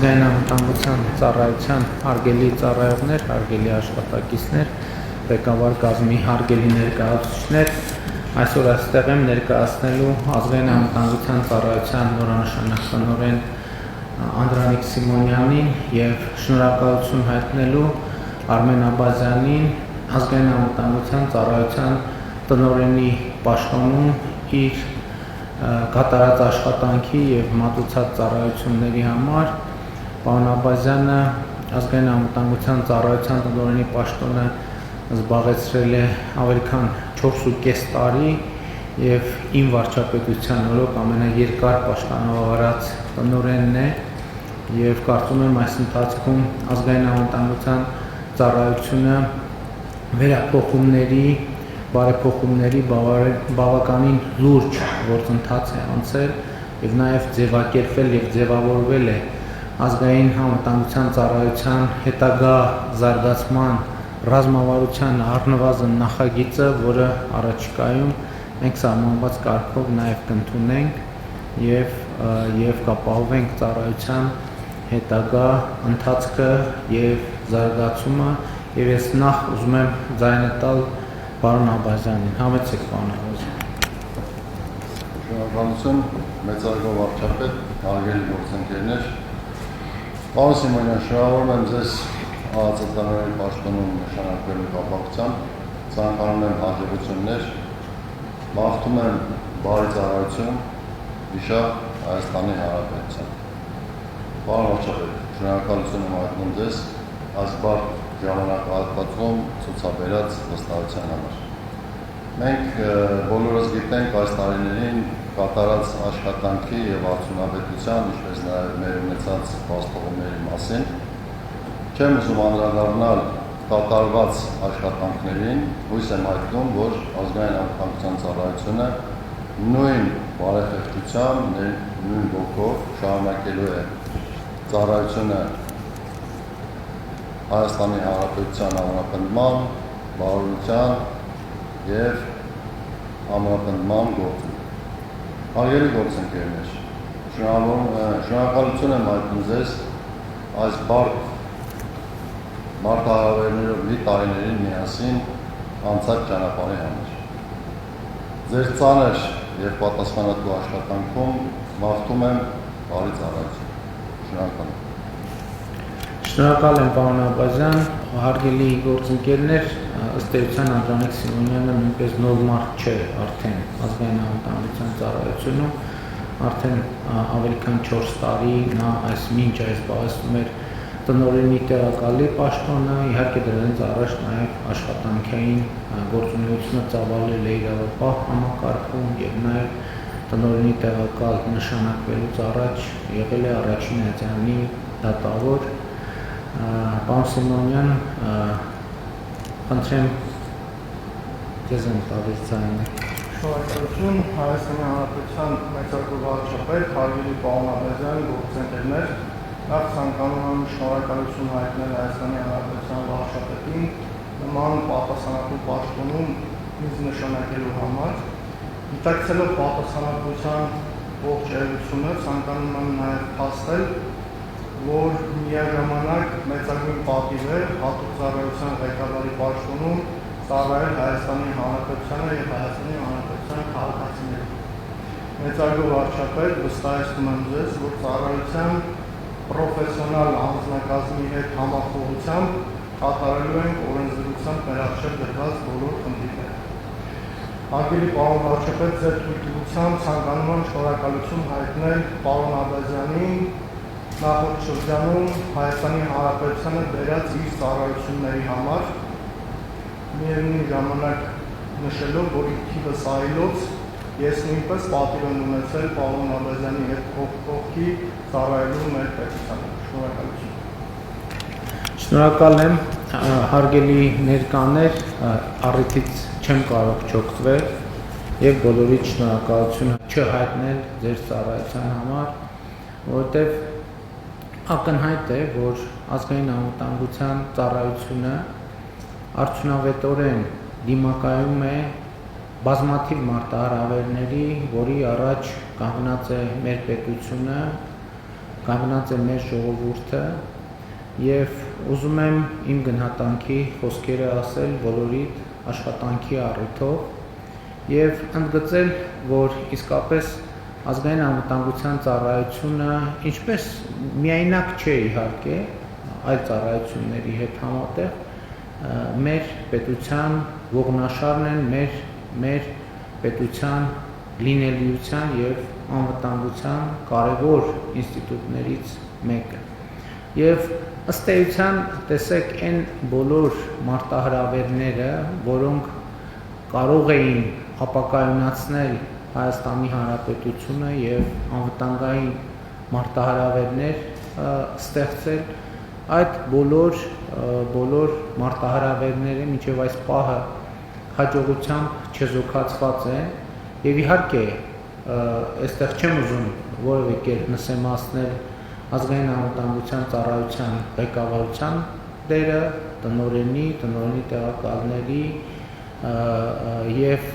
ազգային անվտանգության ծառայության հարգելի ծառայողներ, հարգելի աշխատակիցներ, ղեկավար կազմի հարգելի ներկայացուցիչներ, այսօր այստեղ եմ ներկայացնելու ազգային անվտանգության ծառայության նորանշանակ տնօրեն Անդրանիկ Սիմոնյանին եւ շնորհակալություն հայտնելու Արմեն Աբազյանին ազգային անվտանգության ծառայության տնօրենի պաշտոնում իր կատարած աշխատանքի եւ մատուցած ծառայությունների համար պարոն Աբազյանը ազգային անվտանգության ծառայության տնօրենի պաշտոնը զբաղեցրել է ավելի քան 4.5 տարի եւ իմ վարչապետության օրոք ամենաերկար պաշտոնավարած տնօրենն է եւ կարծում եմ այս ընթացքում ազգային անվտանգության ծառայությունը վերափոխումների բարեփոխումների բավականին լուրջ գործընթաց է անցել եւ նաեւ ձևակերպվել եւ ձևավորվել է ազգային անվտանգության ծառայության հետագա զարգացման ռազմավարության առնվազն նախագիծը, որը առաջիկայում մենք սահմանված կարգով նաեւ կընդունենք եւ կապահովենք ծառայության հետագա ընթացքը եւ զարգացումը եւ ես նախ ուզում եմ ձայնը տալ Պարոն Աբազյանին, համեցեք պարոն Աբազյան։ Շնորհակալություն, մեծարգո վարչապետ, հարգելի գործընկերներ։ Պարոն Սիմոնյան, շնորհավորում եմ ձեզ ԱԱԾ-տնօրենի պաշտոնում նշանակվելու կապակցությամբ, ցանկանում եմ հաջողություններ, մաղթում եմ բարի ծառայություն, վիշապ Հայաստանի Հանրապետության։ Պարոն վարչապետ, շնորհակալություն եմ հայտնում ձեզ այս բարդ ժամանակահատվածում ցուցաբերած վստահության համար։ Մենք բոլորս գիտենք այս տարիներին կատարած աշխատանքի եւ արդյունավետության, ինչպես նաեւ մեր ունեցած փաստողումների մասին։ Չեմ ուզում անդրադառնալ կատարված աշխատանքներին, հույս եմ հայտնում, որ ազգային անվտանգության ծառայությունը նույն բարեփոխությամբ, նույն ոգով շարունակելու է ծառայությունը Հայաստանի Հանրապետության ամրապնդման, բարօրության եւ ամրապնդման գործում։ Հարգելի գործընկերներ, շնորհակալություն եմ հայտնում ձեզ այս բարդ մարտահրավերներով լի տարիներին միասին անցած ճանապարհի համար։ Ձեր ծանր եւ պատասխանատու աշխատանքում մաղթում եմ բարի ծառայություն։ Շնորհակալ եմ։ Շնորհակալ եմ պարոն Աբազյան, հարգելի գործընկերներ, ըստ էության Անդրանիկ Սիմոնյանը նույնպես նոր մարդ չէ արդեն ազգային անվտանգության ծառայությունում, արդեն ավելի քան 4 տարի նա մինչ այս զբաղեցնում էր տնօրենի տեղակալի պաշտոնը, իհարկե դրանից առաջ նաև աշխատանքային գործունեությունը ծավալել է իրավապահ համակարգում եւ նաև տնօրենի տեղակալ նշանակվելուց առաջ եղել է առաջին ատյանի դատավոր Պարոն Սիմոնյան, խնդրեմ ձեզ եմ տալիս ձայնը։ Շնորհակալություն Հայաստանի Հանրապետության մեծարգո վարչապետ, հարգելի պարոն Աբազյան, գործընկերներ, նախ ցանկանում եմ շնորհակալություն հայտնել Հայաստանի Հանրապետության վարչապետին նման պատասխանատու պաշտոնում ինձ նշանակելու համար։ Գիտակցելով պատասխանատվության ողջ էությունը, ցանկանում եմ նաև փաստել, որ միաժամանակ մեծագույն պատիվ է հատուկ ծառայության ղեկավարի պաշտոնում ծառայել Հայաստանի Հանրապետությանը եւ Հայաստանի Հանրապետության քաղաքացիներին։ Մեծարգո վարչապետ, վստահեցնում եմ ձեզ, որ ծառայության պրոֆեսիոնալ անձնակազմի հետ համախոհությամբ կատարելու ենք օրենսդրությամբ մեր առջև դրված բոլոր խնդիրները։ Հարգելի պարոն վարչապետ, ձեր թույլտվությամբ ցանկանում եմ շնորհակալություն հայտնել պարոն Աբազյանին նախորդ շրջանում Հայաստանի Հանրապետությանը բերած իր ծառայությունների համար, միևնույն ժամանակ նշելով, որ իր թիվս այլոց ես նույնպես պատիվ եմ ունեցել պարոն Աբազյանի հետ կողքի ծառայելու մեր պետությանը։ Շնորհակալություն։ Շնորհակալ եմ, հարգելի ներկաներ, առիթից չեմ կարող չօգտվել եւ բոլորիդ շնորհակալություն չհայտնել ձեր ծառայության համար, որովհետեւ ակնհայտ է, որ ազգային անվտանգության ծառայությունը արդյունավետորեն դիմակայում է բազմաթիվ մարտահրավերների, որի առաջ կանգնած է մեր պետությունը կանգնած է մեր ժողովուրդը եւ ուզում եմ իմ գնահատանքի խոսքերը ասել բոլորիդ աշխատանքի առիթով եւ ընդգծել, որ իսկապես ազգային անվտանգության ծառայությունը ինչպես միայնակ չէ իհարկե այլ ծառայությունների հետ համատեղ մեր պետության ողնաշարն են մեր պետության լինելիության եւ անվտանգության կարևոր ինստիտուտներից մեկը եւ ըստ էության տեսեք այն բոլոր մարտահրավերները, որոնք կարող էին ապակայունացնել Հայաստանի Հանրապետությունը եւ անվտանգային մարտահրավերներ ստեղծել, այդ բոլոր մարտահրավերները մինչև այս պահը հաջողությամբ չեզոքացված են եւ իհարկե այստեղ չեմ ուզում որևէ կերպ նսեմացնել ազգային անվտանգության ծառայության ղեկավարության դերը, տնօրենի տեղակալների եւ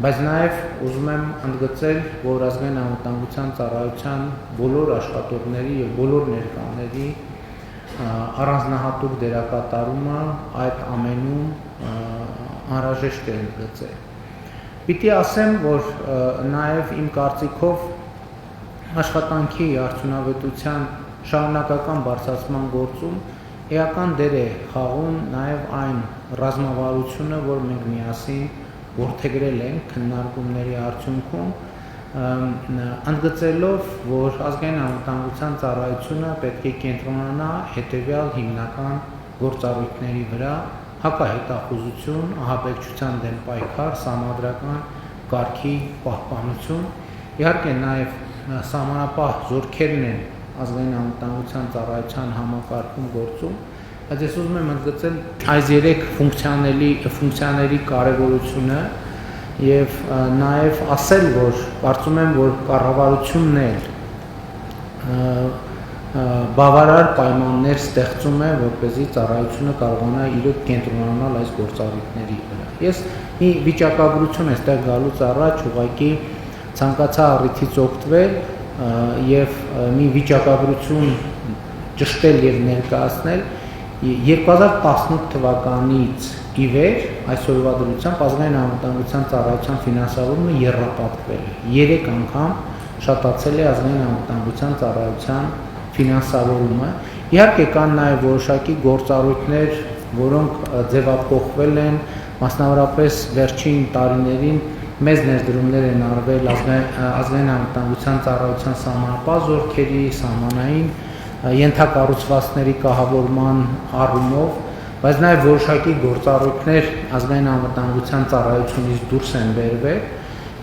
բայց նաեւ ուզում եմ ընդգծել, որ ազգային անվտանգության ծառայության բոլոր աշխատողների եւ բոլոր ներկաների առանձնահատուկ դերակատարումը այդ ամենում անհրաժեշտ է ընդգծել։ Պիտի ասեմ, որ նաեւ իմ կարծիքով աշխատանքի արդյունավետության շարունակական բարձրացման գործում էական դեր է խաղում նաեւ այն ռազմավարությունը, որ մենք միասին որդեգրել ենք քննարկումների արդյունքում, ընդգծելով, որ ազգային անվտանգության ծառայությունը պետք է կենտրոնանա հետևյալ հիմնական գործառույթների վրա՝ հակահետախուզություն, ահաբեկչության դեմ պայքար, սահմանադրական կարգի պահպանություն, իհարկե նաեւ սահմանապահ զորքերն են ազգային անվտանգության ծառայության համակարգում գործում, բայց ես ուզում եմ ընդգծել այս երեք ֆունկցիաների կարևորությունը եւ նաեւ ասել, որ կարծում եմ, որ կառավարությունն էլ բավարար պայմաններ ստեղծում է, որպեսզի ծառայությունը կարողանա իրոք կենտրոնանալ այս գործառույթների վրա։ Ես մի վիճակագրություն այստեղ գալուց առաջ ուղղակի ցանկացա առիթից օգտվել եւ մի վիճակագրություն ճշտել եւ ներկայացնել 2018 թվականից ի վեր այսօրվա դրությամբ ազգային անվտանգության ծառայության ֆինանսավորումը եռապատկվել է 3 անգամ շատացել է ազգային անվտանգության ծառայության ֆինանսավորումը իհարկե կան նաեւ որոշակի գործառույթներ որոնք ձևափոխվել են մասնավորապես վերջին տարիներին մեծ ներդրումներ են արվել ազգային անվտանգության ծառայության սահմանապահ զորքերի, սահմանային ենթակառուցվածքների կահավորման առումով, բայց նաև որոշակի գործառույթներ ազգային անվտանգության ծառայությունից դուրս են բերվել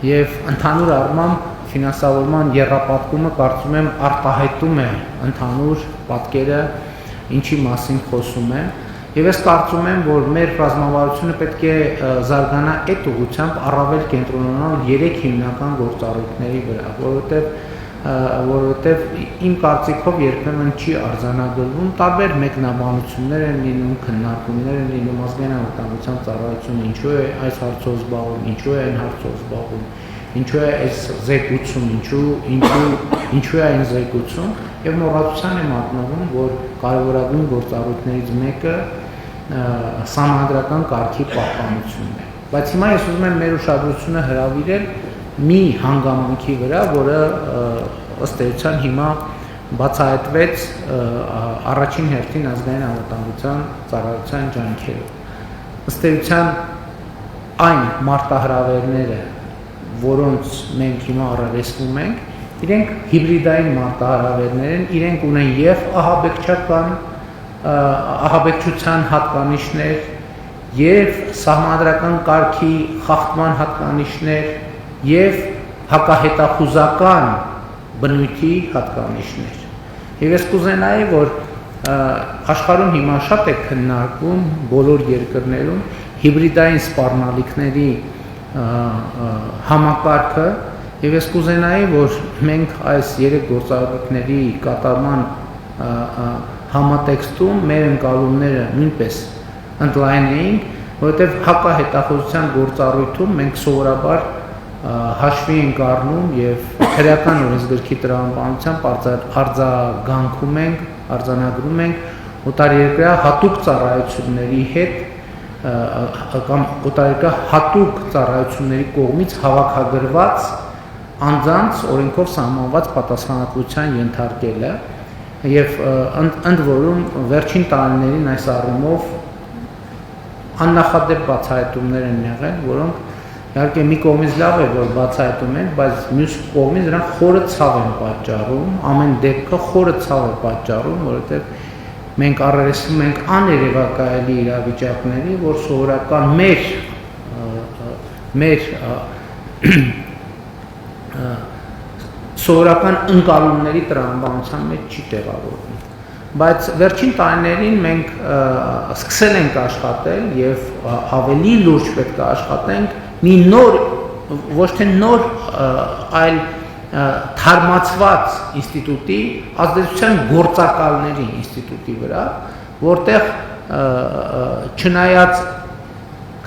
եւ ընդհանուր առմամբ ֆինանսավորման եռապատկումը կարծում եմ արտահայտում է ընդհանուր պատկերը, ինչի մասին խոսում եմ Եվ ես կարծում եմ, որ մեր ռազմավարությունը պետք է զարգանա այդ ուղղությամբ առավել կենտրոնանալ 3 հիմնական գործառույթների վրա, որովհետև իմ կարծիքով երբեմն չի արձանագրվում, տարբեր մեկնաբանություններ են լինում, քննարկումներ են լինում ազգային անվտանգության ծառայությունը ինչու է այս հարցով զբաղվում, ինչու է այն հարցով զբաղվում, ինչու է այս զեկուցում, ինչու է այն զեկուցում, եւ մոռացության եմ մատնվում, որ կարևորագույն գործառույթներից մեկը սահմանադրական կարգի պահպանությունն է։ Բայց հիմա ես ուզում եմ մեր ուշադրությունը հրավիրել մի հանգամանքի վրա, որը ըստ էության հիմա բացահայտվեց առաջին հերթին ազգային անվտանգության ծառայության ջանքերով։ Ըստ էության այն մարտահրավերները, որոնց մենք հիմա առերեսվում ենք, իրենք հիբրիդային մարտահրավերներ են, իրենք ունեն եւ ահաբեկչության հատկանիշներ, եւ սահմանադրական կարգի խախտման հատկանիշներ, եւ հակահետախուզական բնույթի հատկանիշներ։ Եվ ես կուզենայի, որ աշխարհում հիմա շատ է քննարկվում բոլոր երկրներում հիբրիդային սպառնալիքների համակարգը Եվ ես կուզենայի, որ մենք այս 3 գործառույթների կատարման համատեքստում մեր ընկալումները նույնպես ընդլայնեինք, որովհետև հակահետախուզության գործառույթում մենք սովորաբար հաշվի ենք առնում եւ քրեական օրենսգրքի տրամաբանությամբ արձանագրում ենք օտարերկրյա հատուկ ծառայությունների հետ կամ օտարերկրյա հատուկ ծառայությունների կողմից հավաքագրված անձանց օրենքով սահմանված պատասխանատվության ենթարկելը եւ ընդ որում վերջին տարիներին այս առումով աննախադեպ բացահայտումներ են եղել, որոնք իհարկե մի կողմից լավ է, որ բացահայտում են, բայց մյուս կողմից նրանք խորը ցավ են պատճառում, ամեն դեպքը խորը ցավ է պատճառում, որովհետեւ մենք առերեսվում ենք աներևակայելի իրավիճակների, որ սովորական մեր սովորական ընկալումների տրամաբանության մեջ չի տեղավորվում։ Բայց վերջին տարիներին մենք սկսել ենք աշխատել եւ ավելի լուրջ պետք է աշխատենք մի նոր, ոչ թե նոր, այլ թարմացված ինստիտուտի, ազդեցության գործակալների ինստիտուտի վրա, որտեղ չնայած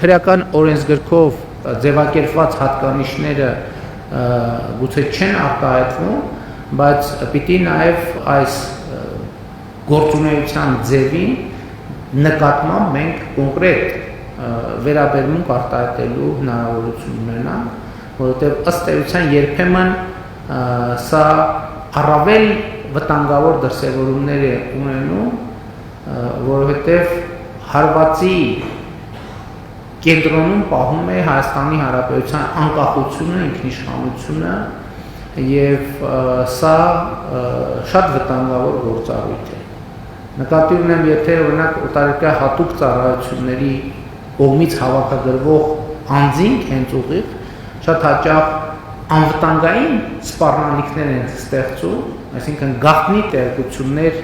քրեական օրենսգրքով ձևակերպված հատկանիշները գուցե չեն արտահայտվում, բայց պիտի նաև այս գործունեության ձևին նկատմամբ մենք կոնկրետ վերաբերմունք արտահայտելու հնարավորություն ունենանք, որովհետև ըստ էության երբեմն սա առավել վտանգավոր դրսևորումներ է ունենում, որովհետև հարվածի կենտրոնում պահում է Հայաստանի Հանրապետության անկախությունը, ինքնիշխանությունը եւ սա շատ վտանգավոր գործառույթ է։ Նկատի ունեմ, եթե օրինակ օտարերկրյա հատուկ ծառայությունների կողմից հավաքագրվող անձինք հենց ուղիղ շատ հաճախ անվտանգային սպառնալիքներ են ստեղծում, այսինքն գաղտնի տեղեկություններ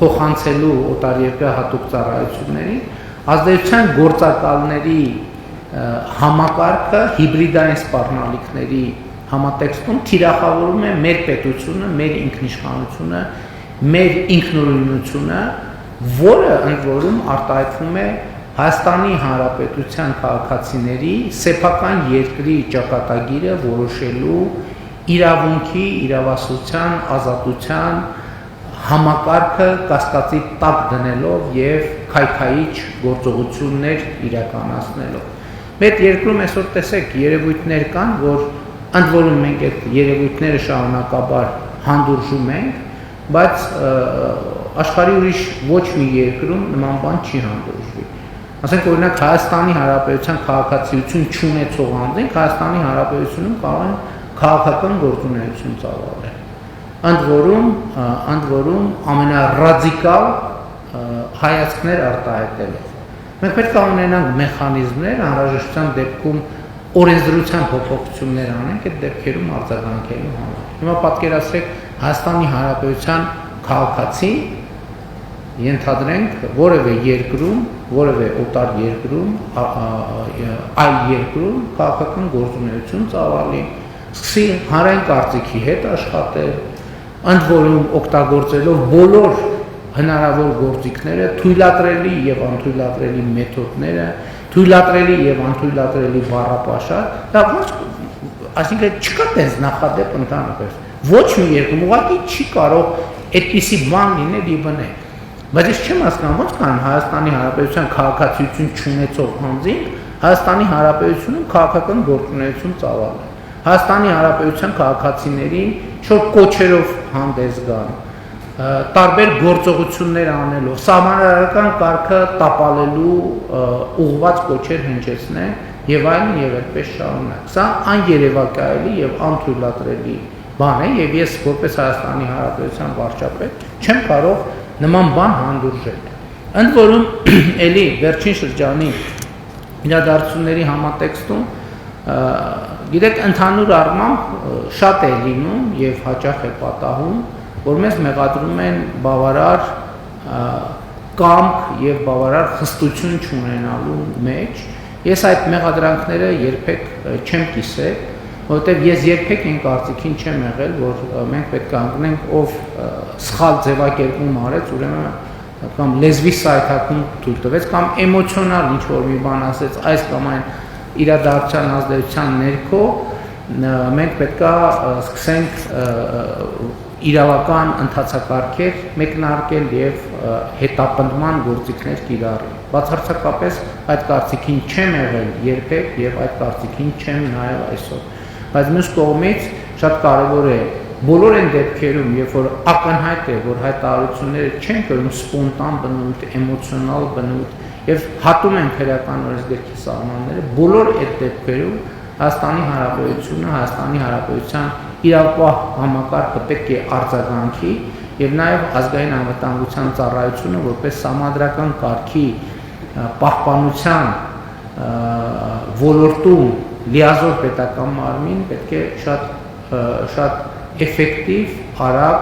փոխանցելու օտարերկրյա հատուկ ծառայությունների ազդեցության գործակալների համակարգը հիբրիդային սպառնալիքների համատեքստում թիրախավորում է մեր պետությունը, մեր ինքնիշխանությունը, մեր ինքնուրույնությունը, որը ընդ որում արտահայտվում է Հայաստանի Հանրապետության քաղաքացիների սեփական երկրի ճակատագիրը որոշելու իրավունքի, իրավասության, ազատության համակարգը կասկածի տակ դնելով եւ քայքայիչ գործողություններ իրականացնելով։ Մեր երկրում այսօր տեսեք երևույթներ կան, որ ընդ որում մենք այդ երևույթները շարունակաբար հանդուրժում ենք, բայց աշխարհի ուրիշ ոչ մի երկրում նման բան չի հանդուրժվի։ Ասենք օրինակ Հայաստանի Հանրապետության քաղաքացիություն չունեցող անձինք Հայաստանի Հանրապետությունում կարող են քաղաքական գործունեություն ծավալել։ Ընդ որում ամենառադիկալ հայացքներ արտահայտելով։ Մենք պետք է ունենանք մեխանիզմներ, անհրաժեշտության դեպքում օրենսդրության փոփոխություններ անենք այդ դեպքերում արձագանքելու համար։ Հիմա պատկերացրեք Հայաստանի Հանրապետության քաղաքացի ենթադրենք որևէ երկրում, որևէ օտար երկրում, այլ երկրում քաղաքական գործունեություն ծավալի, սկսի հանրային կարծիքի հետ աշխատել, ընդ որում օգտագործելով բոլոր հնարավոր գործիքները, թույլատրելի եւ անթույլատրելի մեթոդները, թույլատրելի եւ անթույլատրելի բառապաշար, դա ոչ, այսինքն չկա տես նախադեպ ընդհանրապես։ Ոչ մի երկրում ուղղակի չի կարող այդպիսի բան լինել ի բնե։ Բայց ես չեմ հասկանում, ո՞նց կան Հայաստանի Հանրապետության քաղաքացիություն չունեցող անձինք Հայաստանի Հանրապետությունում քաղաքական գործունեություն ծավալել։ Հայաստանի Հանրապետության քաղաքացիներին շուտ կոչերով հանդես գան, տարբեր գործողություններ անելով, սահմանադրական կարգը տապալելու ուղղված կոչեր հնչեցնեն եւ այլն եւ այդպես շարունակ։ Սա աներևակայելի եւ անթույլատրելի բան է եւ ես որպես Հայաստանի Հանրապետության վարչապետ չեմ կարող նման բան հանդուրժել։ Ընդ որում էլի վերջին շրջանի իրադարձությունների համատեքստում գիտեք ընդհանուր առմամբ շատ է լինում եւ հաճախ է պատահում, որ մեզ մեղադրում են բավարար կամք եւ բավարար խստություն չունենալու մեջ։ Ես այդ մեղադրանքները երբեք չեմ կիսել, որովհետեւ ես երբեք այն կարծիքին չեմ եղել, որ մենք պետք է հանգնենք ով սխալ ձևակերպում արեց, ուրեմն կամ լեզվի սայթակում թույլ տվեց կամ էմոցիոնալ ինչ որ մի բան ասեց այս կամ այն իրադարձության ազդեցության ներքո մենք պետք է սկսենք իրավական ընթացակարգեր մեկնարկել եւ հետապնդման գործիքներ կիրառել։ Բացարձակապես այդ կարծիքին չեմ եղել երբեք եւ այդ կարծիքին չեմ նաեւ այսօր։ Բայց մյուս կողմից շատ կարեւոր է բոլոր այն դեպքերում, երբ որ ակնհայտ է, որ հայտարարությունները չեն կրում սպոնտան բնույթ, էմոցիոնալ բնույթ եւ հատում են քրեական օրենսգրքի սահմանները, բոլոր այդ դեպքերում Հայաստանի Հանրապետությունը, Հայաստանի Հանրապետության իրավապահ համակարգը պետք է արձագանքի եւ նաեւ ազգային անվտանգության ծառայությունը որպես համադրական կարգի պահպանության ոլորտում լիազոր պետական մարմին պետք է շատ էֆեկտիվ, արագ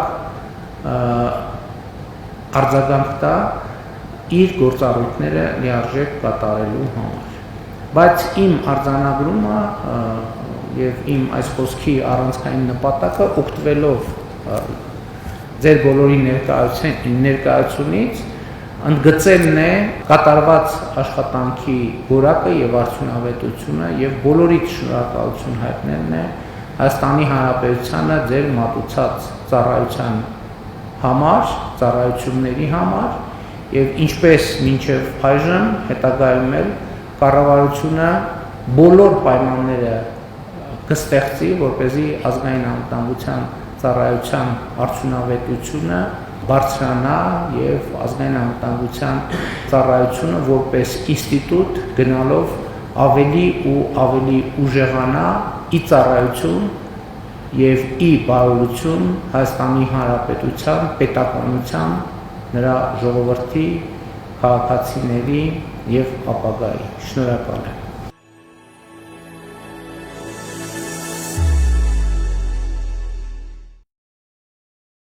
արձագանք տա իր գործառույթները լիարժեք կատարելու համար։ Բայց իմ արձանագրումը եւ իմ այս խոսքի առանցքային նպատակը օգտվելով ձեր բոլորի ներկայությունից ընդգծելն է կատարված աշխատանքի որակը եւ արդյունավետությունը եւ բոլորիդ շնորհակալություն հայտնելն է Հայաստանի Հանրապետությանը ձեր մատուցած ծառայության համար, ծառայությունների համար եւ ինչպես մինչեւ այժմ հետագայում էլ կառավարությունը բոլոր պայմանները կստեղծի, որպեսզի ազգային անվտանգության ծառայության արդյունավետությունը բարձրանա եւ ազգային անվտանգության ծառայությունը որպես ինստիտուտ գնալով ավելի ու ավելի ուժեղանա ի ծառայություն եւ ի բարօրություն Հայաստանի Հանրապետության պետականության նրա ժողովրդի քաղաքացիների եւ ապագայի։ Շնորհակալ եմ։